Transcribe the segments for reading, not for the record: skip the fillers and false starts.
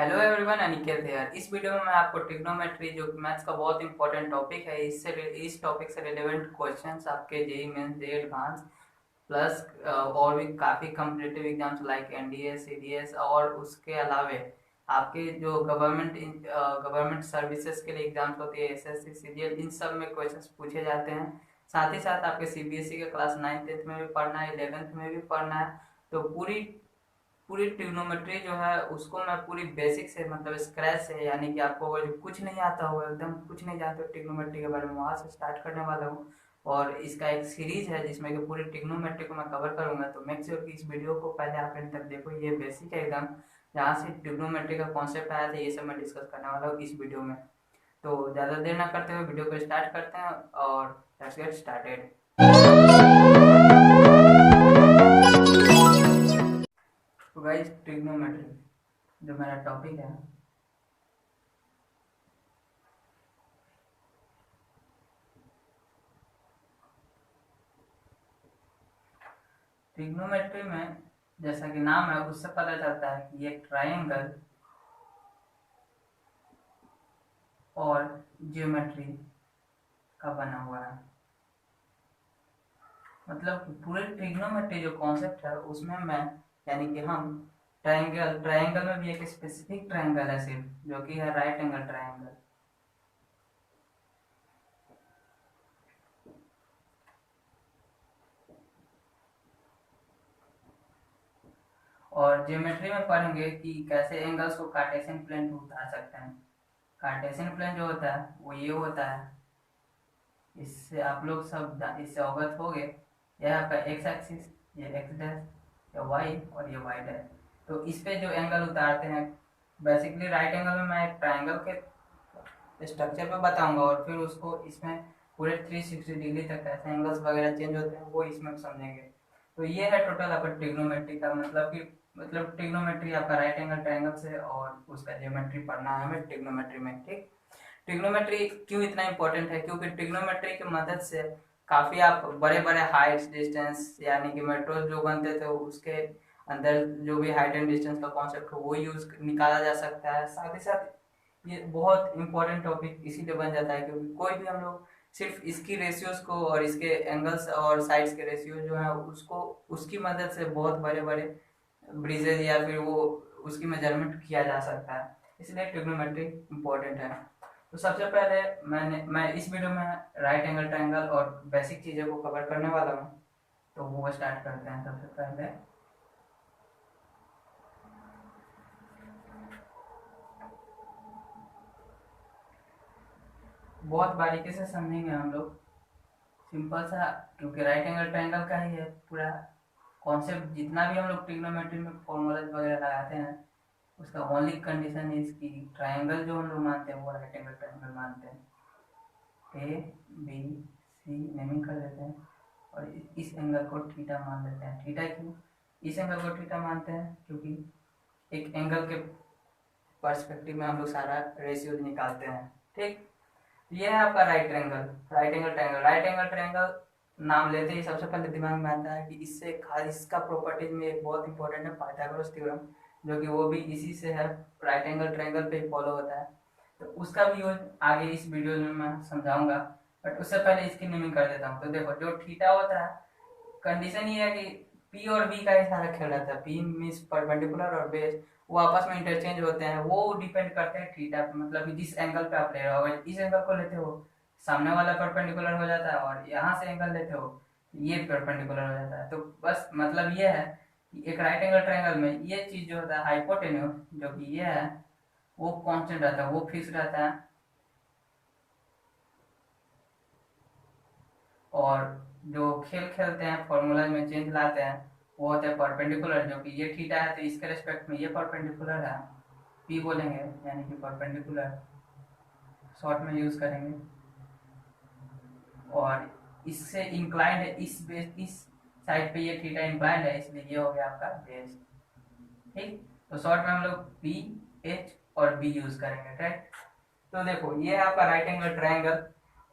Hello everyone, Aniket यार। इस video में मैं आपको ट्रिग्नोमेट्री जो मैथ्स का बहुत इंपॉर्टेंट टॉपिक है, इस टॉपिक से रिलेवेंट क्वेश्चंस आपके JEE Mains JEE Advance plus और भी काफ़ी competitive exams like NDA CDS और उसके अलावे आपके जो गवर्नमेंट सर्विसेज के लिए एग्जाम्स होती है एसएससी सीजीएल, इन सब में क्वेश्चंस पूछे जाते हैं। साथ ही साथ आपके सीबीएसई के क्लास 9th 10th में भी पढ़ना है, 11th में भी पढ़ना है। तो पूरी पूरी ट्रिग्नोमेट्री जो है उसको मैं पूरी बेसिक से मतलब स्क्रैच से, यानी कि आपको अगर जो कुछ नहीं आता होगा, एकदम कुछ नहीं जानते ट्रिग्नोमेट्री के बारे में, वहाँ से स्टार्ट करने वाला हूँ। और इसका एक सीरीज है जिसमें कि पूरी ट्रिग्नोमेट्री को मैं कवर करूंगा। तो मेक श्योर कि इस वीडियो को पहले आप एंड तक देखो। ये बेसिक है एकदम, जहाँ से ट्रिग्नोमेट्री का कॉन्सेप्ट आया था, ये सब मैं डिस्कस करने वाला हूँ इस वीडियो में। तो ज़्यादा देर ना करते हुए वीडियो को स्टार्ट करते हैं और लेट्स गेट स्टार्टेड। तो गाइस, ट्रिग्नोमेट्री जो मेरा टॉपिक है, ट्रिग्नोमेट्री में जैसा कि नाम है उससे पता चलता है कि ये ट्रायंगल और ज्योमेट्री का बना हुआ है। मतलब पूरे ट्रिग्नोमेट्री जो कॉन्सेप्ट है उसमें मैं, यानी कि हम ट्रायंगल ट्रायंगल में भी एक स्पेसिफिक ट्रायंगल है सिर्फ, जो कि है राइट एंगल ट्रायंगल। और ज्योमेट्री में पढ़ेंगे कि कैसे एंगल्स को कार्टेशियन प्लेन पे उतार सकते हैं। कार्टेशियन प्लेन जो होता है वो ये होता है, इससे आप लोग सब इससे अवगत हो गए। यह आपका एक्स एक्सिस, ये एक्स डैश, या वाई और ये वाई डैश। तो इस पे जो एंगल उतारते हैं, बेसिकली राइट एंगल में मैं एक ट्राइंगल के स्ट्रक्चर पे बताऊंगा और फिर उसको इसमें पूरे 360 डिग्री तक कैसे एंगल्स वगैरह चेंज होते हैं वो इसमें समझेंगे। तो ये है टोटल आपका ट्रिग्नोमेट्री का मतलब ट्रिग्नोमेट्री आपका राइट एंगल ट्राइंगल से, और उसका ज्योमेट्री पढ़ना है हमें ट्रिग्नोमेट्री में। ठीक, ट्रिग्नोमेट्री क्यों इतना इंपॉर्टेंट है? क्योंकि ट्रिग्नोमेट्री की मदद से काफ़ी आप बड़े बड़े हाइट डिस्टेंस, यानी कि मेट्रो जो बनते थे उसके अंदर जो भी हाइट एंड डिस्टेंस का कॉन्सेप्ट हो वो यूज निकाला जा सकता है। साथ ही साथ ये बहुत इंपॉर्टेंट टॉपिक इसीलिए बन जाता है क्योंकि कोई भी हम लोग सिर्फ इसकी रेशियोज को और इसके एंगल्स और साइड्स के रेशियोज जो है उसको उसकी मदद से बहुत बड़े बड़े ब्रिजेज या फिर वो उसकी मेजरमेंट किया जा सकता है। इसलिए ट्रिग्नोमेट्री इंपॉर्टेंट है। तो सबसे पहले मैं इस वीडियो में राइट एंगल ट्रायंगल और बेसिक चीज़ों को कवर करने वाला हूँ। तो वो स्टार्ट करते हैं। सबसे पहले बहुत बारीकी से समझेंगे हम लोग, सिंपल सा, क्योंकि राइट एंगल ट्रायंगल का ही है पूरा कॉन्सेप्ट। जितना भी हम लोग ट्रिग्नोमेट्री में फॉर्मूलाज वगैरह लगाते हैं उसका ओनली कंडीशन इज कि ट्रायंगल जो हम लोग मानते हैं वो राइट एंगल ट्रायंगल मानते हैं। ए बी सी नेमिंग कर देते हैं और इस एंगल को थीटा मान लेते हैं। थीटा क्यों इस एंगल को थीटा मानते हैं? क्योंकि एक एंगल के पर्सपेक्टिव में हम लोग सारा रेशियो निकालते हैं। ठीक, ये है आपका right angle, right angle triangle. Right angle triangle नाम लेते ही सबसे पहले दिमाग में आता है कि इससे खास इसका प्रॉपर्टीज में एक बहुत इंपॉर्टेंट है पाइथागोरस थ्योरम, जो कि वो भी इसी से है, राइट एंगल ट्रायंगल पे ही फॉलो होता है। तो उसका भी यूज आगे इस वीडियो में मैं समझाऊंगा, बट उससे पहले इसकी नेमिंग कर देता हूँ। तो देखो, जो थीटा होता है, कंडीशन ये है कि पी और बी का ही सारा खेल रहता है। पी मीन्स परपेंडिकुलर और बेस, वो आपस में इंटरचेंज होते हैं। वो डिपेंड करते हैं थीटा पे, मतलब कि जिस एंगल पे आप ले रहे हो। अगर इस एंगल को लेते हो सामने वाला परपेंडिकुलर हो जाता है, और यहाँ से एंगल लेते हो ये परपेंडिकुलर हो जाता है। तो बस मतलब ये है कि एक राइट एंगल ट्रायंगल में ये चीज जो होता है हाइपोटेन्यूज, जो कि ये है, वो कांस्टेंट रहता है, वो फिक्स रहता है। और जो खेल खेलते हैं फॉर्मूला में चेंज लाते हैं वो होता है परपेंडिकुलर, जो कि ये थीटा है तो इसके रेस्पेक्ट में ये परपेंडिकुलर है, पी बोलेंगे, यानी कि परपेंडिकुलर शॉर्ट में यूज करेंगे। और इससे इंक्लाइंड है, इस साइड पे ये थीटा इंक्लाइंड है, इसलिए ये हो गया आपका बेस। ठीक, तो शॉर्ट में हम लोग पी एच और बी यूज करेंगे। ठीक, तो देखो ये है आपका राइट एंगल ट्रायंगल।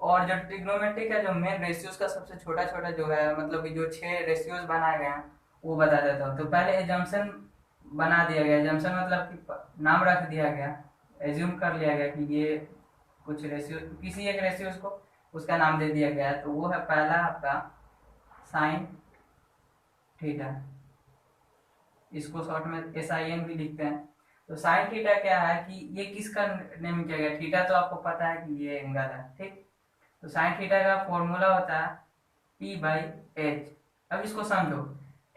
और जो ट्रिग्नोमेट्री का जो मेन रेशियोज का सबसे छोटा छोटा जो है, मतलब कि जो 6 रेशियोज बनाए गए हैं वो बता देता हूँ। तो पहले एजम्पशन बना दिया गया, जंक्शन मतलब कि नाम रख दिया गया, एज्यूम कर लिया गया कि ये कुछ रेशियो, किसी एक रेशियो को उसका नाम दे दिया गया है, तो वो है पहला आपका साइन थीटा। इसको शॉर्ट में SIN भी लिखते हैं। तो साइन थीटा क्या है कि ये किसका नेम किया गया, थीटा तो आपको पता है कि ये एंगल है, ठीक। तो साइन थीटा का फॉर्मूला होता है P/H। अब इसको समझो,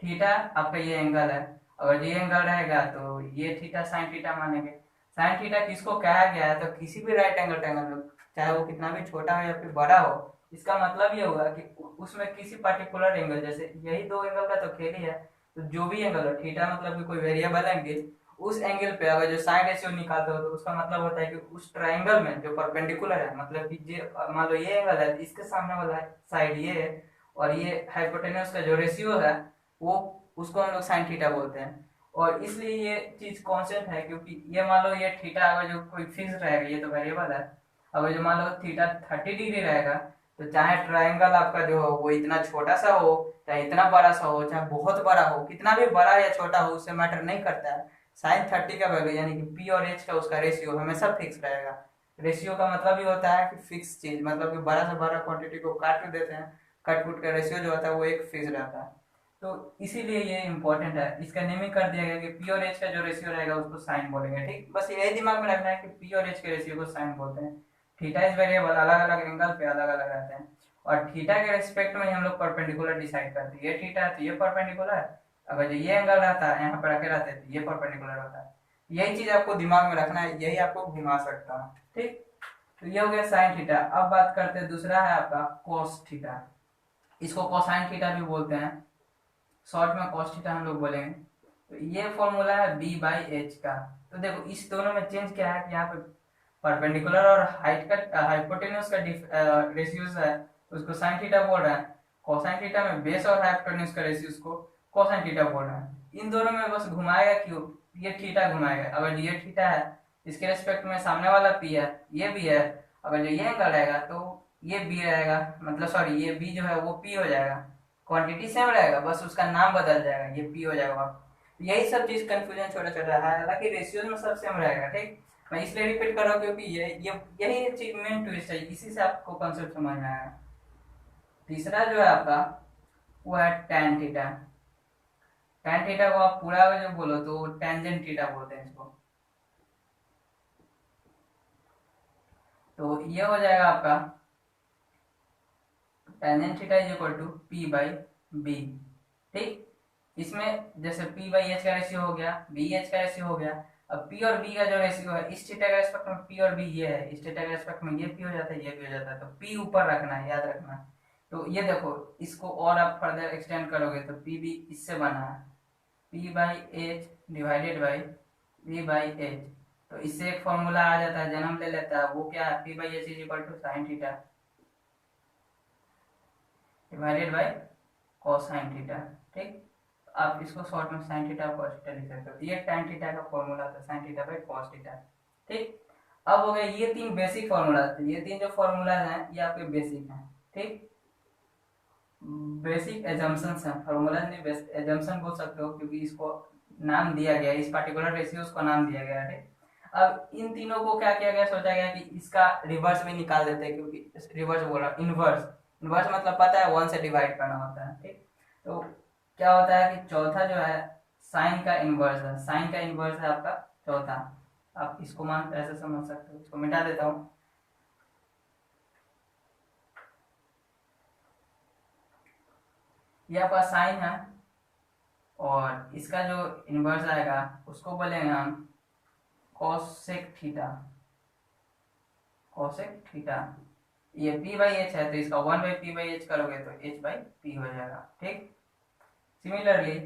थीटा आपका ये एंगल है, अगर ये एंगल रहेगा तो ये थीटा साइन थीटा मानेंगे। साइन थीटा किसको कहा गया है, तो किसी भी राइट एंगल ट्रायंगल में, चाहे वो कितना भी छोटा हो या फिर बड़ा हो, इसका मतलब ये होगा कि उसमें किसी पर्टिकुलर एंगल, जैसे यही दो एंगल का तो खेल ही है, तो जो भी एंगल हो, थीटा मतलब कि कोई वेरिएबल एंगल, उस एंगल पे अगर जो साइन रेशियो निकालते हो तो उसका मतलब होता है कि उस ट्रायंगल में जो परपेंडिकुलर है, मतलब कि जो मान लो ये एंगल है, इसके सामने वाला साइड ये है, और ये हाइपोटेन्यूज का जो रेशियो है वो, उसको हम लोग साइन थीटा बोलते हैं। और इसलिए ये चीज कांस्टेंट है, क्योंकि ये मान लो ये थीटा अगर जो कोई फिक्स रहेगा, ये तो वेरिएबल है, अगर जो मान लो थीटा 30 डिग्री रहेगा, तो चाहे ट्रायंगल आपका जो हो वो इतना छोटा सा हो, चाहे इतना बड़ा सा हो, चाहे बहुत बड़ा हो, कितना भी बड़ा या छोटा हो उससे मैटर नहीं करता है। साइन 30 का वैल्यू यानी कि P/H का उसका रेशियो हमेशा फिक्स रहेगा। रेशियो का मतलब ये होता है कि फिक्स चीज, मतलब कि बड़ा से बड़ा क्वांटिटी को काट देते हैं, कट पुट का रेशियो जो होता है वो एक फिक्स रहता है। तो इसीलिए ये इंपॉर्टेंट है, इसका नेमिंग कर दिया गया कि P/H का जो रेशियो रहेगा उसको साइन बोलेंगे, ठीक। बस यही दिमाग में रखना है कि P/H के रेशियो को साइन बोलते हैं। थीटा इज वेरिएबल, अलग अलग एंगल पे अलग अलग रहते हैं, और थीटा के रिस्पेक्ट में हम लोग परपेंडिकुलर डिसाइड करते हैं। ये थीटा है तो ये परपेंडिकुलर है, अगर जो ये एंगल रहता है यहाँ पर आके रहते हैं तो ये परपेंडिकुलर होता है। यही चीज आपको दिमाग में रखना है, यही आपको घुमा सकता है, ठीक। तो ये हो गया साइन थीटा। अब बात करते हैं, दूसरा है आपका कॉस थीटा। इसको कोसाइन थीटा भी बोलते हैं, शॉर्ट में कॉस थीटा हम लोग बोलेंगे। तो ये फॉर्मूला है B/H का। तो देखो इस दोनों में चेंज क्या है कि यहाँ पे परपेंडिकुलर और हाइट का हाइपोटेन्यूज का रेशियोज है, तो उसको साइन थीटा बोल रहा है। कोसाइन थीटा में बेस और हाइपोटेन्यूज का रेशियोज को कोसाइन थीटा बोल रहा है। इन दोनों में बस घुमाएगा क्यों, ये थीटा घुमाएगा, अगर ये थीटा है इसके रेस्पेक्ट में सामने वाला P है, ये भी है, अगर जो ये एंगल रहेगा तो ये B रहेगा, मतलब सॉरी ये B जो है वो P हो जाएगा। क्वांटिटी सेम रहेगा, बस उसका नाम बदल जाएगा, ये P हो जाएगा। यही सब चीज कंफ्यूजन छोटा छोटा है, हालांकि रेशियोज में सब सेम रहेगा, ठीक। मैं इसलिए रिपीट कर रहा हूँ क्योंकि यही चीज मेन ट्विस्ट है, इसी से आपको कॉन्सेप्ट समझ में आएगा। तीसरा जो है आपका वो है tan थीटा। tan थीटा को आप पूरा जो बोलो तो टेंजेंट थीटा बोलते हैं इसको। तो ये हो जाएगा आपका tangent theta is equal to P/B, ठीक। इसमें जैसे P/H का रेशियो हो गया, BH का रेशियो हो गया, अब P और B का जो रेशियो है, इस थीटा के रेस्पेक्ट में P और B ये है, इस थीटा के रेस्पेक्ट में ये P हो जाता है, ये भी हो जाता है, तो P ऊपर रखना है, याद रखना है। तो ये देखो, इसको और आप फर्दर एक्सटेंड करोगे तो PB इससे बना है P/H डिवाइडेड बाई B/H। तो इससे एक फॉर्मूला आ जाता है, जन्म ले लेता है, वो क्या है, P/H is equal to sine theta divided by cosine theta, ठीक। आप इसको शॉर्ट में साइन थीटा कॉस थीटा लिख सकते हो। ये tan थीटा का फॉर्मूला था, sine theta by cos theta, ठीक। अब हो गया ये तीन बेसिक फॉर्मूला थे, ये तीन जो फॉर्मूला हैं ये आपके बेसिक हैं, ठीक। बेसिक एजम्पशंस हैं, फॉर्मूला नहीं, बेसिक एजम्पशन बोल सकते हो, क्योंकि इसको नाम दिया गया, इस पर्टिकुलर रेशियोज को नाम दिया गया है, ठीक। अब इन तीनों को क्या किया गया, सोचा गया कि इसका रिवर्स भी निकाल देते हैं, क्योंकि रिवर्स बोल रहा इनवर्स, इनवर्स मतलब पता है 1 से डिवाइड करना होता है, ठीक। तो क्या होता है कि चौथा जो है साइन का इनवर्स है, साइन का इनवर्स है आपका चौथा। आप इसको मान ऐसे समझ सकते हो, इसको मिटा देता हूँ। ये आपका साइन है, और इसका जो इनवर्स आएगा उसको बोलेंगे हम कोसेक थीटा, कोसेक थीटा। ये P/H है, तो इसका 1/P/H करोगे तो H/P हो जाएगा, ठीक। सिमिलरली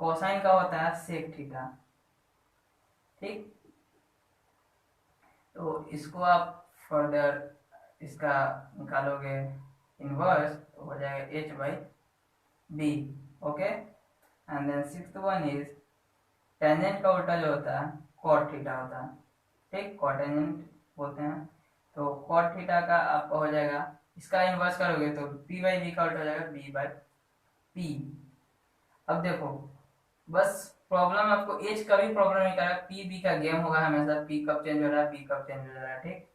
कोसाइन का होता है सेक थीटा, ठीक। तो इसको आप फर्दर इसका निकालोगे इनवर्स, तो हो जाएगा H/B, okay. And then sixth one is tangent का उल्टा जो होता है कॉट थीटा होता है, ठीक, कॉटेंजेंट बोलते हैं। तो कॉट थीटा का आपका हो जाएगा, इसका इनवर्स करोगे तो P/B का उल्टा हो जाएगा B/P। अब देखो बस प्रॉब्लम आपको एज कभी प्रॉब्लम नहीं करेगा, पी बी का गेम होगा हमेशा, पी कब चेंज हो रहा है, बी कब चेंज हो रहा है, ठीक।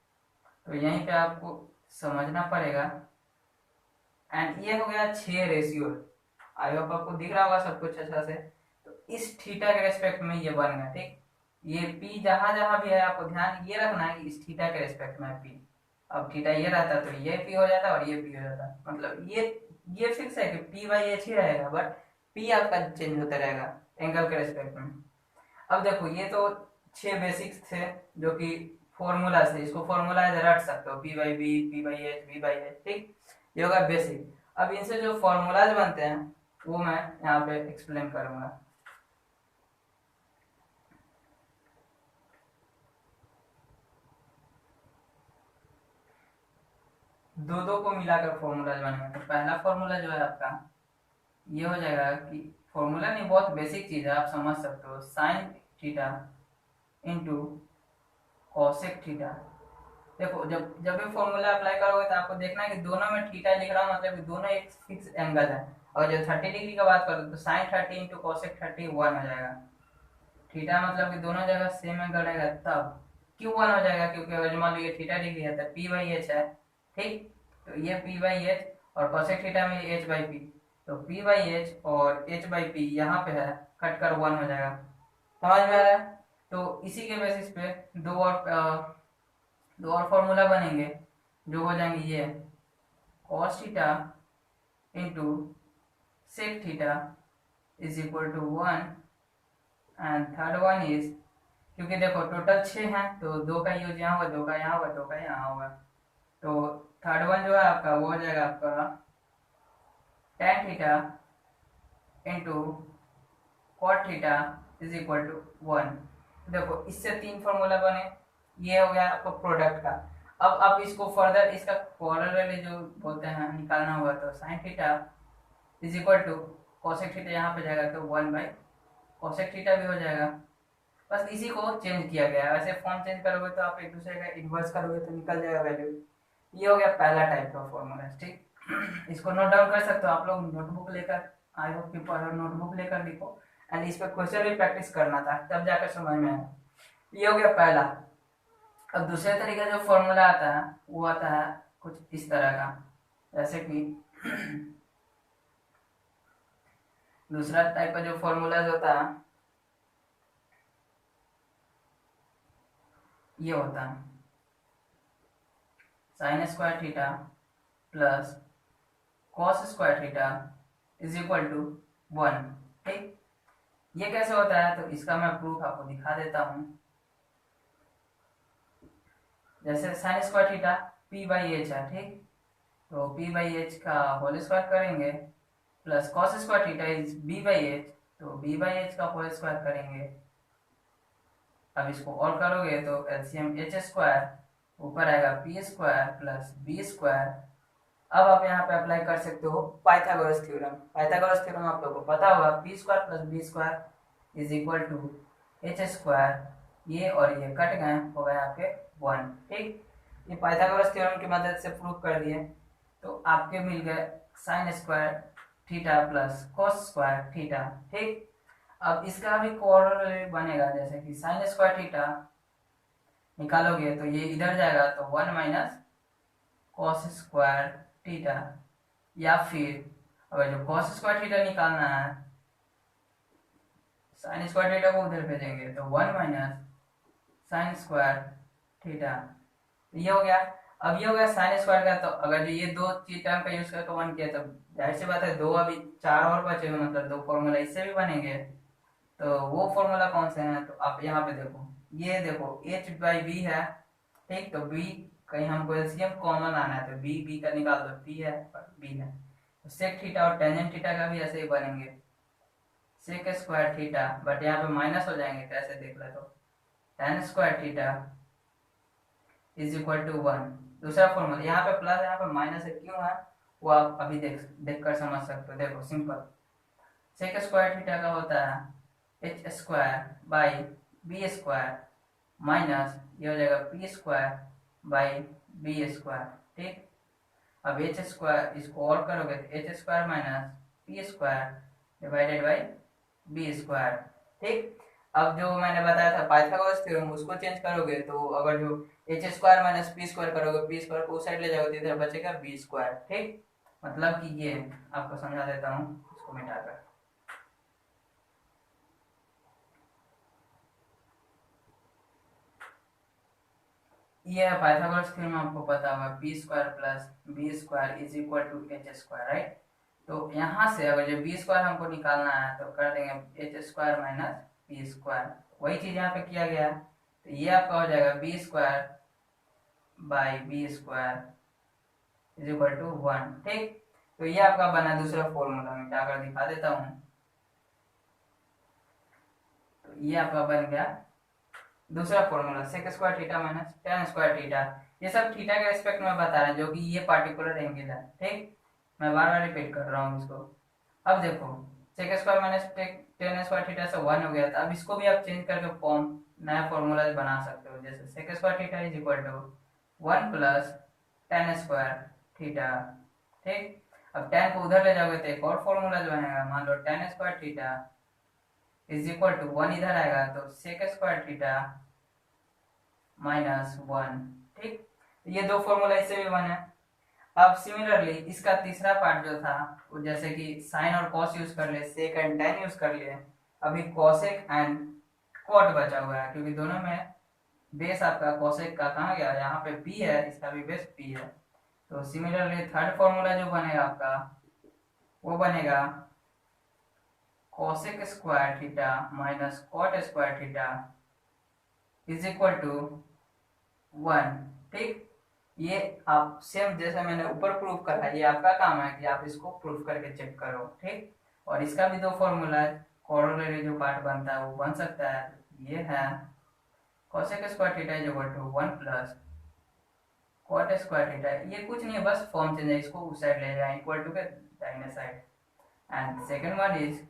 तो यहीं पे आपको समझना पड़ेगा। एंड ये हो गया 6 रेशियो। आई होप आपको दिख रहा होगा सब कुछ अच्छा से। तो इस थीटा के रेस्पेक्ट में ये बन गया, ठीक। ये पी जहां जहां भी है आपको ध्यान ये रखना है कि इस थीटा के रेस्पेक्ट में पी। अब थीटा ये रहता तो ये पी हो जाता और ये पी हो जाता, मतलब ये फिक्स है कि पी बाई एच ही रहेगा, बट पी आपका चेंज होता रहेगा एंगल के रेस्पेक्ट में। अब देखो ये तो 6 बेसिक्स थे जो कि फॉर्मूला थे, इसको फॉर्मूला रट सकते हो, P by B, P by H, B by H, ठीक। ये होगा बेसिक। अब इनसे जो फॉर्मूलाज बनते हैं वो मैं यहाँ पे एक्सप्लेन करूंगा। दो दो को मिलाकर फॉर्मूलाज बनेगा। तो पहला फॉर्मूला जो है आपका ये हो जाएगा कि फॉर्मूला नहीं, बहुत बेसिक चीज है, आप समझ सकते हो, sine theta into cosec theta. देखो जब जब भी फॉर्मूला अप्लाई करोगे तो आपको देखना है कि दोनों में थीटा लिख रहा हूँ, मतलब कि दोनों एक फिक्स एंगल है। और जब 30 डिग्री का बात करो तो साइन 30 इंटू कॉसेक 30 1 हो जाएगा। थीटा मतलब कि दोनों जगह सेम एंगल रहेगा, तब क्यों 1 हो जाएगा, क्योंकि अगर मान लो ये थीटा डिग्री है तो पी बाई एच है, ठीक। तो ये पी बाई एच और कॉसेक थीटा में एच बाई पी, तो पी बाई एच और एच बाई पी यहाँ पे है, कट कर 1 हो जाएगा। समझ में आ रहा है। तो इसी के बेसिस पे दो और फॉर्मूला बनेंगे जो हो जाएंगे ये cos theta into sec theta is equal to 1 and third one is, क्योंकि देखो टोटल 6 हैं तो 2 का यूज यहाँ होगा, 2 का यहाँ होगा, 2 का यहाँ होगा। तो थर्ड वन जो है आपका वो हो जाएगा आपका tan theta into cot theta is equal to 1। देखो इससे 3 फॉर्मूला बने, ये हो गया आपको प्रोडक्ट का। अब आप इसको फर्दर इसका कॉलरली जो बोलते हैं निकालना होगा, तो sine theta is equal to cosec theta यहाँ पे जाएगा तो 1 बाई कॉसेक थीटा भी हो जाएगा। बस इसी को चेंज किया गया है, वैसे फॉर्म चेंज करोगे तो आप एक दूसरे का इन्वर्स करोगे तो निकल जाएगा वैल्यू। ये हो गया पहला टाइप का फॉर्मूला, ठीक। इसको नोट डाउन कर सकते हो आप लोग नोटबुक लेकर, आई होप कि पढ़ो, नोटबुक लेकर लिखो। एंड इस पर क्वेश्चन भी प्रैक्टिस करना था तब जाकर समझ में आएगा। ये हो गया पहला। अब दूसरे तरीके का जो फॉर्मूला आता है वो आता है कुछ इस तरह का, जैसे कि दूसरा टाइप का जो फॉर्मूला होता है ये होता है sine square theta plus cos square theta is equal to 1, ठीक। ये कैसे होता है तो इसका मैं प्रूफ आपको दिखा देता हूं। जैसे sine square theta P by H है, ठीक। तो पी बाई एच का होल स्क्वायर करेंगे plus cos square theta is B by H, तो बी बाई एच का होल स्क्वायर करेंगे। अब इसको और करोगे तो एलसीएम एच स्क्वायर ऊपर आएगा P square plus B square. अब आप यहाँ पे अप्लाई कर सकते हो पाइथागोरस थ्योरम। पाइथागोरस थ्योरम आप लोगों को पता होगा, P square plus B square is equal to H square, ये और ये कट गए, हो गए आपके 1, ठीक। ये पाइथागोरस थ्योरम की मदद से प्रूव कर दिए। तो आपके मिल गए sign square theta plus cos square theta, ठीक। अब इसका भी कोऑर्डिनेट बनेगा, जैसे कि साइन स्क्वायर थीटा निकालोगे तो ये इधर जाएगा तो 1 माइनस कॉस स्क्वायर थीटा, या फिर अगर जो कॉस स्क्वायर थीटा निकालना है साइन स्क्वायर थीटा को उधर भेजेंगे तो 1 माइनस साइन स्क्वायर थीटा। ये हो गया। अब ये हो गया साइन स्क्वायर का, तो अगर जो ये दो चीज टर्म का यूज करके 1 किया तो जाहिर सी बात है दो अभी 4 और बचे हुए, मतलब 2 फॉर्मूला इससे भी बनेंगे। तो वो फॉर्मूला कौन से हैं तो आप यहाँ पे देखो, ये देखो h बाई बी है, ठीक। तो b कहीं हमको एलसीएम कॉमन आना है तो b का निकाल दो, p है और b है। तो सेक थीटा और टेंजेंट थीटा का भी ऐसे ही बनेंगे, सेक स्क्वायर थीटा, बट यहाँ पे माइनस हो जाएंगे, कैसे देख ले तो tan square theta is equal to 1। दूसरा फॉर्मूला यहाँ पे प्लस यहाँ पे माइनस है, क्यों है वो आप अभी देख कर समझ सकते हो। देखो सिंपल, सेक स्क्वायर थीटा का होता है H square by B square minus ये हो जाएगा P square by B square, ठीक। अब एच स्क्वायर इसको और करोगे तो H square minus P square divided by B square. ठीक। अब जो मैंने बताया था पाइथागोरस थ्योरम, उसको चेंज करोगे तो अगर जो H square minus P square करोगे, पी स्क्वायर को उस साइड ले जाओगे तो इधर बचेगा बी स्क्वायर। ठीक, मतलब कि ये आपको समझा देता हूँ इसको मिटाकर। ये है पाइथागोरस थ्योरम, आपको पता होगा P square plus B square is equal to H square, right. तो यहाँ से अगर जो बी स्क्वायर हमको निकालना है तो कर देंगे H square minus P square, वही चीज यहाँ पे किया गया है। तो ये आपका हो जाएगा B square by B square is equal to 1। ठीक, तो ये आपका बना दूसरा फॉर्मूला, मैं क्या कर दिखा देता हूँ। तो ये आपका बन गया दूसरा formula, sec square theta minus tan square theta. ये सब थीटा के रेस्पेक्ट में बता रहे हैं, जो कि ये पार्टिकुलर एंगल है। ठीक, मैं बार बार रिपीट कर रहा हूँ इसको। अब देखो, sec square minus tan square theta से 1 हो गया था। अब इसको भी आप चेंज करके फॉर्म नया फॉर्मूला बना सकते हो, जैसे sec square theta is equal to 1 plus tan square theta. ठीक, अब टेन को उधर ले जाओगे तो एक और फॉर्मूला जो बनेगा, मान लो tan square theta is equal to 1 इधर आएगा तो सेक स्क्वायर थीटा -1। ठीक, ये दो फॉर्मूला इससे भी बने। अब सिमिलरली इसका तीसरा पार्ट जो था, वो जैसे कि साइन और कॉस यूज कर ले, सेक एंड टेन यूज कर लिए। अभी कॉसेक एंड कॉट बचा हुआ है, क्योंकि दोनों में बेस आपका कॉसेक का कहाँ गया, यहाँ पे पी है, इसका भी बेस पी है। तो सिमिलरली थर्ड फॉर्मूला जो बनेगा आपका, वो बनेगा cosec square theta minus cot square theta is equal to 1। ठीक, ये आप सेम जैसे मैंने ऊपर प्रूफ करा, ये आपका काम है कि आप इसको प्रूफ करके चेक करो। ठीक, और इसका भी दो फॉर्मूला है, कोरोलरी जो पार्ट बनता है वो बन सकता है। ये है cosec square theta is equal to 1 प्लस cot स्क्वायर थीटा। ये कुछ नहीं है, बस फॉर्म चेंज है, इसको उस साइड ले जाए इक्वल टू के दाहिने side. And second one is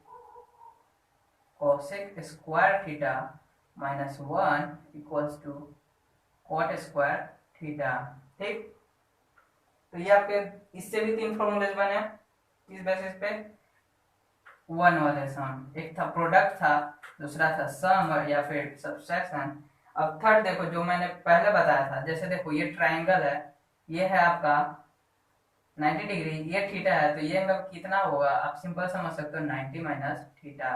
cosec square theta minus 1 equals to cot square theta. ठीक, तो ये आपके इससे भी तीन फॉर्मूले बने इस बेसिस पे। वन वाले सम, एक था प्रोडक्ट था, दूसरा था सम या फिर सब्सट्रैक्शन। अब थर्ड देखो, जो मैंने पहले बताया था, जैसे देखो ये ट्रायंगल है, ये है आपका 90 डिग्री, ये थीटा है, तो ये एंगल कितना होगा आप सिंपल समझ सकते हो, 90 माइनस थीटा।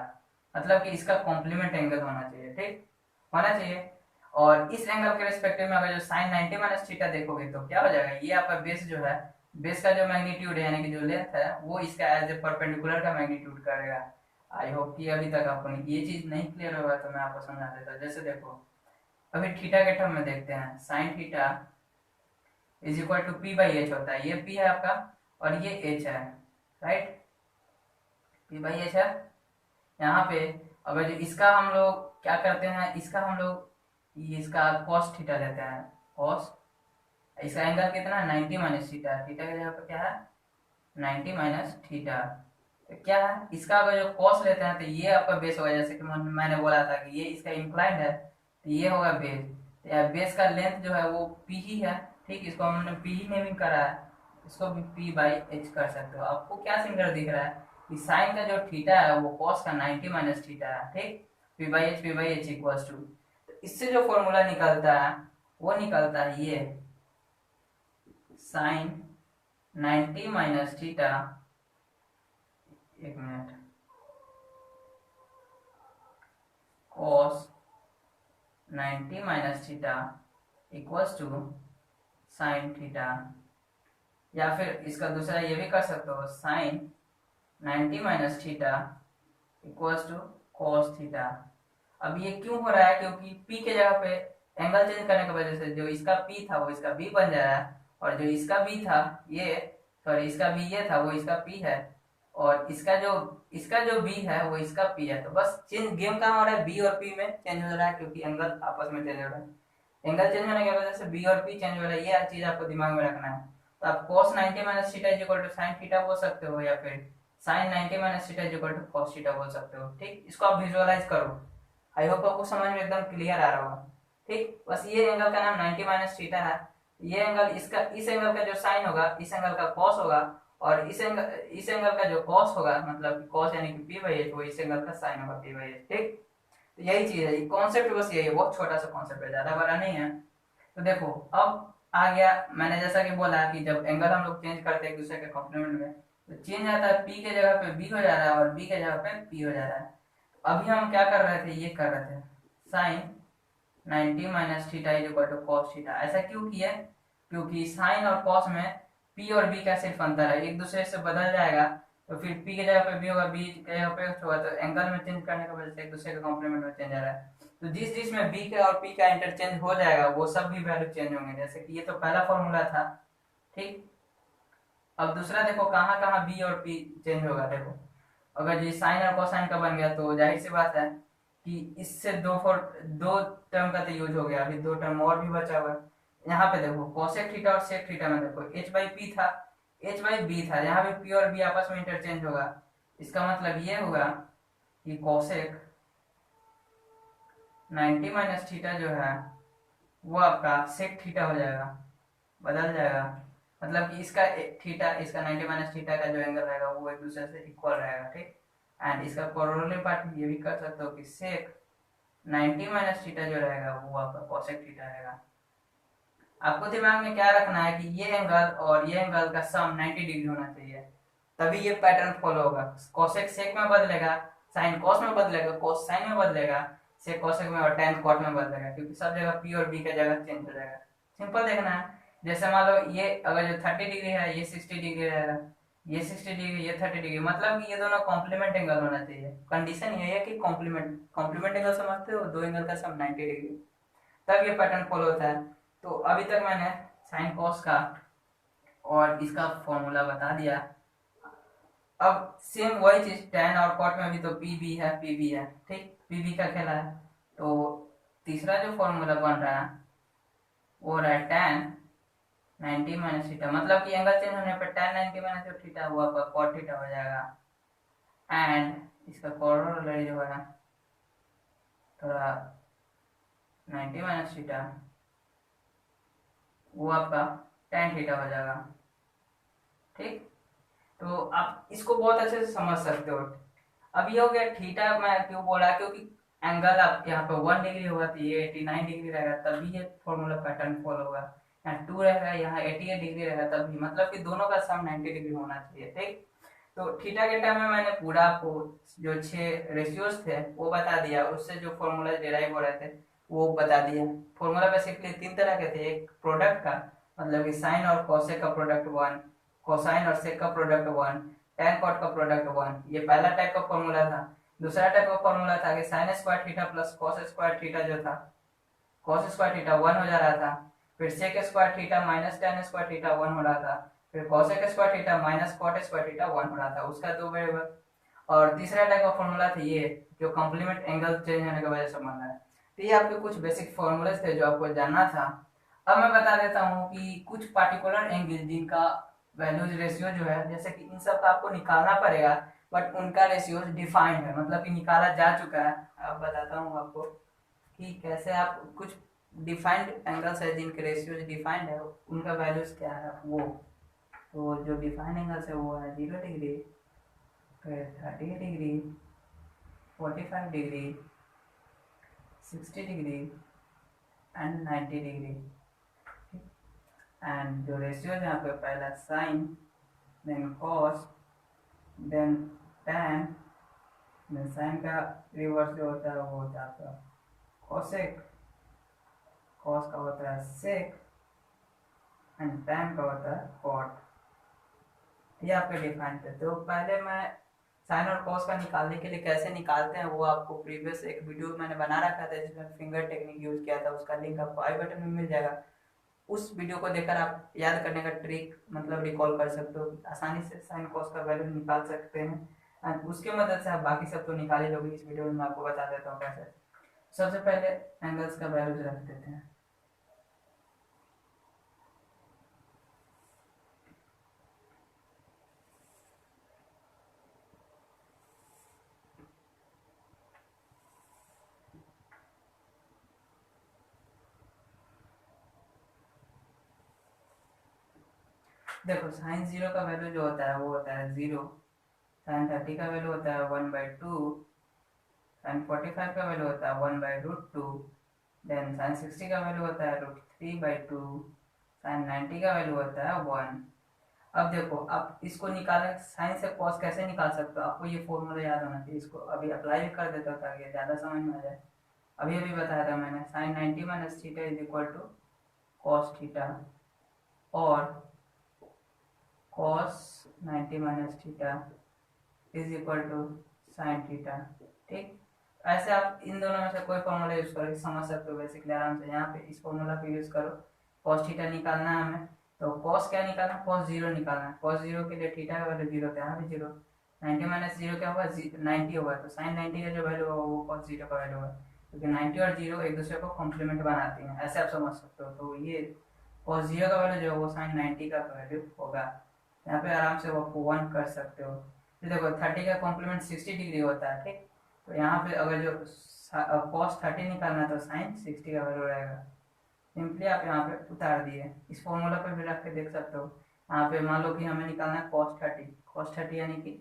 मतलब कि इसका कॉम्प्लीमेंट एंगल होना चाहिए। ठीक, होना चाहिए। और इस एंगल के रेस्पेक्टिव में अगर जो साइन 90 माइनस थीटा देखोगे तो क्या हो जाएगा, ये आपका बेस जो है, बेस का जो मैग्नीट्यूड है यानी कि जो लेंथ है, वो इसका एज ए परपेंडिकुलर का मैग्नीट्यूड करेगा। आई होप कि अभी तक आपको ये चीज नहीं क्लियर होगा, तो मैं आपको समझा देता हूँ। जैसे देखो, अभी थीटा के टर्म में देखते हैं, sine theta is equal to P by H होता है। ये पी है आपका और ये एच है, राइट। पी बाई एच है। यहाँ पे अगर जो इसका हम लोग क्या करते हैं, इसका हम लोग इसका कॉस थीटा लेते हैं, कॉस, इसका एंगल कितना है 90 माइनस थीटा, थीटा की जगह पर क्या है 90 माइनस थीटा। तो क्या है, इसका अगर जो कॉस लेते हैं तो ये आपका बेस होगा, जैसे कि मैंने बोला था कि ये इसका इंक्लाइंड है, तो ये होगा बेस। तो यार बेस का लेंथ जो है वो पी ही है। ठीक, इसको हमने पी ही नेमिंग करा है, इसको भी पी बाई एच कर सकते हो। आपको क्या सिंगल दिख रहा है कि साइन का जो थीटा है वो कॉस का 90 माइनस थीटा है। ठीक, P by H equals to, तो इससे जो फॉर्मूला निकलता है वो निकलता है ये साइन 90 माइनस थीटा, एक minute, cos 90 minus theta equals to sine theta. या फिर इसका दूसरा ये भी कर सकते हो, sine 90 minus theta equals to cos theta. अब ये क्यों हो रहा है, क्योंकि p के जगह पे एंगल चेंज करने की वजह से जो इसका p था वो इसका b बन जा रहा है, और जो इसका b था ये, सॉरी इसका b ये था वो इसका p है, और इसका जो b है वो इसका p है। तो बस चेंज गेम कहाँ हो रहा है, b और p में चेंज हो रहा है, क्योंकि एंगल आपस में चेंज हो रहा है। एंगल चेंज होने की वजह से b और p चेंज हो रहा है, ये चीज आपको दिमाग में रखना है। तो आप cos 90 minus theta is equal to sine theta बोल सकते हो, या फिर sine 90 minus theta is equal to cos theta बोल सकते हो। ठीक, इसको आप विजुअलाइज करो, आई होप आपको समझ में एकदम क्लियर आ रहा होगा। ठीक, बस ये एंगल का नाम 90 माइनस थीटा है। ये एंगल इसका, इस एंगल का जो साइन होगा इस एंगल का कॉस होगा, और इस एंगल का जो कॉस होगा, मतलब कॉस यानी कि पी बाई एच, वो इस एंगल का साइन होगा पी बाई एच। ठीक, तो यही चीज है, कॉन्सेप्ट बस यही है, बहुत छोटा सा कॉन्सेप्ट है, ज्यादा बड़ा नहीं है। तो देखो अब आ गया, मैंने जैसा कि बोला कि जब एंगल हम लोग चेंज करते हैं एक दूसरे के कॉम्प्लीमेंट में, तो चेंज आता है, पी के जगह पे बी हो जा रहा है और बी के जगह पे पी हो जा रहा है। तो अभी हम क्या कर रहे थे, ये कर रहे थे sine 90 minus theta is equal to cos theta. ऐसा क्यों किया? क्योंकि साइन और कॉस में पी और बी का सिर्फ अंतर है, एक दूसरे से बदल जाएगा, तो फिर पी की जगह पे बी होगा, बी की जगह पे होगा, तो एंगल में चेंज करने की वजह से एक दूसरे के कॉम्प्लीमेंट में चेंज आ रहा है। तो जिस जिस में बी का और पी का इंटरचेंज हो जाएगा वो सब भी वैल्यू चेंज होंगे। जैसे कि ये तो पहला फॉर्मूला था, ठीक। अब दूसरा देखो कहाँ कहाँ बी और पी चेंज होगा। देखो अगर ये साइन और कोसाइन का बन गया तो जाहिर सी बात है कि इससे दो टर्म का तो यूज हो गया, अभी दो टर्म और भी बचा हुआ है। यहाँ पे देखो कोसेक थीटा और सेक थीटा में देखो एच बाई पी था, एच बाई बी था, यहाँ पे पी और बी आपस में इंटरचेंज होगा। इसका मतलब ये होगा कि कोसेक 90 माइनस थीटा जो है वो आपका सेक थीटा हो जाएगा, बदल जाएगा। मतलब कि इसका थीटा, इसका 90 माइनस थीटा का जो एंगल रहेगा वो एक दूसरे से इक्वल रहेगा, ठीक। एंड इसका कोरोलरी पार्ट ये भी कर सकते हो कि सेक 90 माइनस थीटा जो रहेगा वो आपका कोसेक थीटा रहेगा। आपको दिमाग में क्या रखना है कि ये एंगल और ये एंगल का सम 90 डिग्री होना चाहिए, तभी ये पैटर्न फॉलो होगा। कोसेक सेक में बदलेगा, साइन कॉस में बदलेगा, कॉस साइन में बदलेगा, सेक कोसेक में और टेन कॉट में बदलेगा, क्योंकि सब जगह पी और बी का जगह चेंज हो जाएगा। सिंपल देखना है। जैसे मान लो ये अगर जो 30 डिग्री है ये 60 डिग्री रहेगा, ये 60 डिग्री ये 30 डिग्री, मतलब कि ये दोनों कॉम्प्लीमेंट एंगल होना चाहिए। कंडीशन ये है कि कॉम्प्लीमेंट कॉम्प्लीमेंट एंगल समझते हो, दो एंगल का सम 90 डिग्री, तब ये पैटर्न फॉलो होता है। तो अभी तक मैंने साइन कॉस का और इसका फॉर्मूला बता दिया। अब सेम वही चीज टेन और कॉट में भी तो पी बी है, पी बी है, ठीक, पी बी का खेला है। तो तीसरा जो फॉर्मूला बन रहा है वो रहा है टेन 90 माइनस थीटा, मतलब कि एंगल चेंज होने पर टेन 90 माइनस जो थीटा हुआ आपका कॉट थीटा हो जाएगा। एंड इसका कोरोलरी जो है थोड़ा 90 माइनस थीटा वो आपका टेन थीटा हो जाएगा, ठीक। तो आप इसको बहुत अच्छे से समझ सकते हो। अब ये हो गया थीटा, मैं क्यों बोला, क्योंकि एंगल आप यहाँ पे 1 डिग्री होगा तो ये 89 डिग्री रहेगा, तभी ये फॉर्मूला पैटर्न फॉलो होगा। यहाँ 2 रहेगा, यहाँ 88 डिग्री रहेगा, तभी मतलब कि दोनों का सम 90 डिग्री होना चाहिए, ठीक। तो थीटा के टाइम में मैंने पूरा आपको जो 6 रेशियोज थे वो बता दिया, उससे जो फॉर्मूला डिराइव हो रहे थे वो बता दिया। फॉर्मूला बेसिकली 3 तरह के थे, एक प्रोडक्ट का, मतलब कि साइन और कॉसेक का प्रोडक्ट 1, कोसाइन और सेक का प्रोडक्ट 1, tan कॉट का प्रोडक्ट 1, ये पहला टाइप का फॉर्मूला था। दूसरा टाइप का फॉर्मूला था कि sign square theta plus cos square theta जो था, कॉस स्क्वायर थीटा 1 हो जा रहा था, फिर sec square theta minus tan square theta 1 हो रहा था, फिर cosec square theta minus cot square theta 1 हो रहा था, उसका दो वेरिएबल। और तीसरा टाइप का फॉर्मूला था ये जो कॉम्प्लीमेंट एंगल चेंज होने की वजह से बन रहा है। तो ये आपके कुछ बेसिक फॉर्मूलेस थे जो आपको जानना था। अब मैं बता देता हूँ कि कुछ पार्टिकुलर एंगल जिनका वैल्यूज रेशियो जो है, जैसे कि इन सब का आपको निकालना पड़ेगा, बट उनका रेशियो डिफाइंड है, मतलब कि निकाला जा चुका है। अब बताता हूँ आपको कि कैसे आप कुछ डिफाइंड एंगल्स है जिनके रेशियोज डिफाइंड है उनका वैल्यूज क्या है वो। तो जो डिफाइंड एंगल्स है वो है 0 डिग्री, फिर 30 degree, 45 degree, 60 degree and 90 degree. And जो रेशियो यहाँ पे पहला sine, then cos, then tan, then sine का रिवर्स जो होता है वो होता है आपका कॉसेक, कॉस का होता है सेक एंड tan का होता है कॉट। ये आपके डिफाइन थे। तो पहले मैं साइन और कॉस का निकालने के लिए कैसे निकालते हैं वो आपको प्रीवियस एक वीडियो मैंने बना रखा था जिसमें फिंगर टेक्निक यूज किया था, उसका लिंक आपको आई बटन में मिल जाएगा। उस वीडियो को देखकर आप याद करने का ट्रिक मतलब रिकॉल कर सकते हो, आसानी से साइन कॉस का वैल्यू निकाल सकते हैं। एंड उसके मदद से आप बाकी सब तो निकाल ही लोगे। इस वीडियो में मैं आपको बता देता हूँ कैसे। सबसे पहले एंगल्स का वैल्यूज रख देते हैं। देखो साइन 0 का वैल्यू जो होता है वो होता है 0, साइन 30 का वैल्यू होता है 1/2, साइन 45 का वैल्यू होता है 1/√2। देन साइन 60 का वैल्यू होता है √3/2। साइन 90 का वैल्यू होता है 1। अब देखो, आप इसको निकालें, साइन से कॉस कैसे निकाल सकते हो, आपको ये फॉर्मूला याद होना चाहिए। इसको अभी अप्लाई भी कर देता हूँ ताकि ज़्यादा समझ में आ जाए। अभी अभी बताया था मैंने, sine 90 minus theta is equal to cos theta, और cos 90 minus theta is equal to sine theta. ठीक, ऐसे आप इन दोनों में से कोई फॉर्मूला यूज करके समझ सकते हो बेसिकली आराम से। यहाँ पे इस फॉर्मूला को यूज करो, कॉस थीटा निकालना है हमें, तो कॉस क्या निकालना है, कॉस 0 निकालना है। कॉस 0 के लिए थीटा का वैल्यू 0 था, यहाँ भी 0। 90 माइनस 0 क्या होगा, 90 होगा, तो साइन 90 का जो वैल्यू होगा वो कॉस 0 का वैल्यू होगा, क्योंकि 90 और 0 एक दूसरे को कॉम्प्लीमेंट बनाती हैं, ऐसे आप समझ सकते हो। तो ये कॉस 0 का वैल्यू जो है वो साइन 90 का वैल्यू होगा। यहाँ पे आराम से वो 1 कर सकते हो। तो देखो 30 का कॉम्प्लीमेंट 60 डिग्री होता है, ठीक। तो यहाँ पे अगर जो कॉस 30 निकालना है तो साइन 60 का वैल्यू रहेगा। सिंपली आप यहाँ पे उतार दिए, इस फॉर्मूला पे भी रख के देख सकते हो। यहाँ पे मान लो कि हमें निकालना है cos 30 यानी कि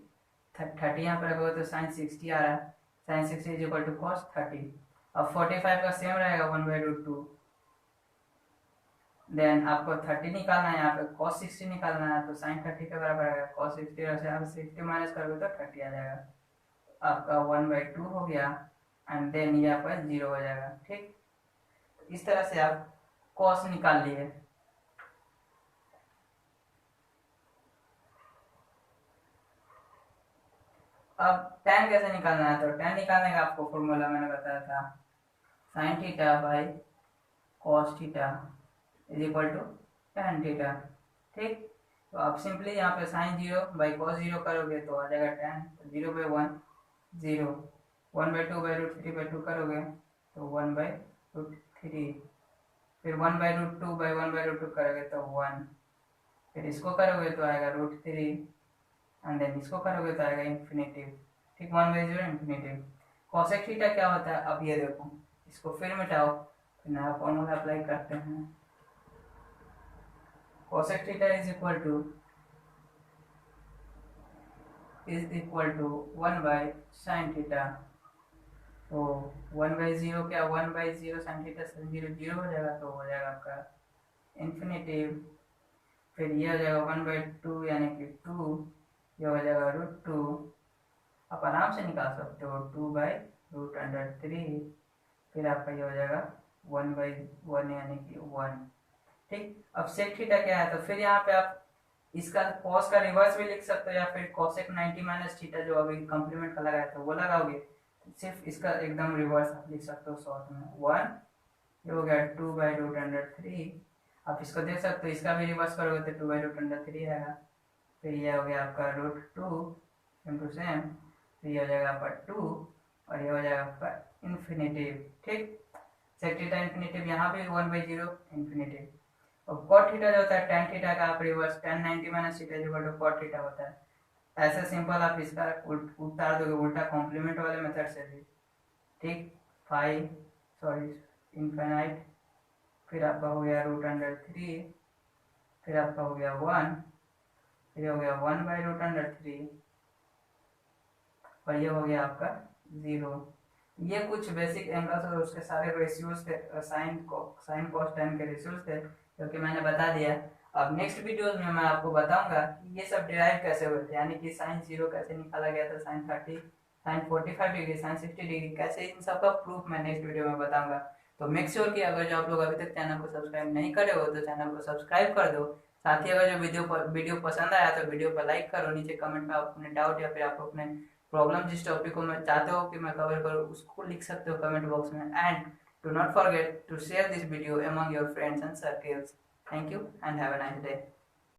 30 यहाँ पे रखोगे तो साइन 60 आ रहा है, sine 60 is equal to cos 30। अब 45 का सेम रहेगा 1/√2। देन आपको 30 निकालना है, यहाँ पे cos 60 निकालना है, तो साइन 30 के बराबर आएगा cos 60 से आप 60 माइनस करोगे तो 30 आ जाएगा, आपका 1/2 हो गया, एंड देन ये आपका 0 हो जाएगा। ठीक, इस तरह से आप cos निकाल लिए। अब tan कैसे निकालना है, तो tan निकालने का आपको फॉर्मूला मैंने बताया था, sine theta by cos theta is equal to tan theta. ठीक, तो आप सिंपली यहाँ पे साइन 0 बाई कॉस 0 करोगे तो आ जाएगा tan, तो 0/1 0, 1/2/√3/2 करोगे तो 1/√3, फिर 1/√2/1/√2 करोगे तो 1, फिर इसको करोगे तो आएगा √3, एंड देन इसको करोगे तो आएगा इन्फिनेटिव। ठीक, 1/0 इन्फिनेटिव। कॉसेक थीटा क्या होता है, अब ये देखो, इसको फिर मिटाओ, फिर नया फॉर्मूला अप्लाई करते हैं। Cosec theta is equal to 1/sin theta. तो 1/0 क्या, 1/0 sin थीटा से 0 0 हो जाएगा, तो हो जाएगा आपका इन्फिनेटिव। फिर ये हो जाएगा 1/2 यानी कि 2, ये हो जाएगा √2। आप आराम से निकाल सकते हो 2/√3। फिर आपका ये हो जाएगा 1/1 यानी कि 1। ठीक, अब सेक थीटा क्या है, तो फिर यहाँ पे आप इसका कॉस का रिवर्स भी लिख सकते हो, या फिर कॉसेक 90 माइनस थीटा जो अभी कंप्लीमेंट का लगाया था वो लगाओगे, सिर्फ इसका एकदम रिवर्स आप लिख सकते हो शॉर्ट में 1, ये हो गया 2/√3। आप इसको देख सकते हो, इसका भी रिवर्स करोगे तो 2/√3 आएगा। फिर ये हो गया आपका √2 इंटू सेम, तो ये हो जाएगा आपका 2, और ये हो जाएगा आपका इन्फिनेटिव। ठीक, सेक थीटा इन्फिनेटिव, यहाँ भी 1/0 इन्फिनेटिव। और कॉट थीटा जो होता है tan थीटा का आप reverse tan 90 minus theta equal to cot theta होता है। ऐसे सिंपल आप इसका उतार दोगे उल्टा कॉम्प्लीमेंट वाले मेथड से भी। ठीक, इनफाइनाइट, फिर आपका हो गया √3, फिर आपका हो गया 1, फिर हो गया 1/√3, और ये हो गया आपका 0। ये कुछ बेसिक एंगल्स और उसके सारे रेशियोज थे, साइन कॉस tan के रेशियोज थे, जो कि मैंने बता दिया। अब नेक्स्ट वीडियोज में मैं आपको बताऊंगा कि ये सब डिराइव कैसे हुए थे, यानी कि साइन 0 कैसे निकाला गया था, sine 30, sine 45 degree, sine 60 degree, कैसे इन सब का प्रूफ मैं नेक्स्ट वीडियो में बताऊंगा। तो मेक श्योर कि अगर जो आप लोग अभी तक चैनल को सब्सक्राइब नहीं करे हो तो चैनल को सब्सक्राइब कर दो। साथ ही अगर जो वीडियो पसंद आया तो वीडियो पर लाइक करो, नीचे कमेंट में अपने डाउट या फिर आप अपने प्रॉब्लम जिस टॉपिक को मैं चाहते हो कि मैं कवर करूँ उसको लिख सकते हो कमेंट बॉक्स में। And do not forget to share this video among your friends and circles. Thank you and have a nice day.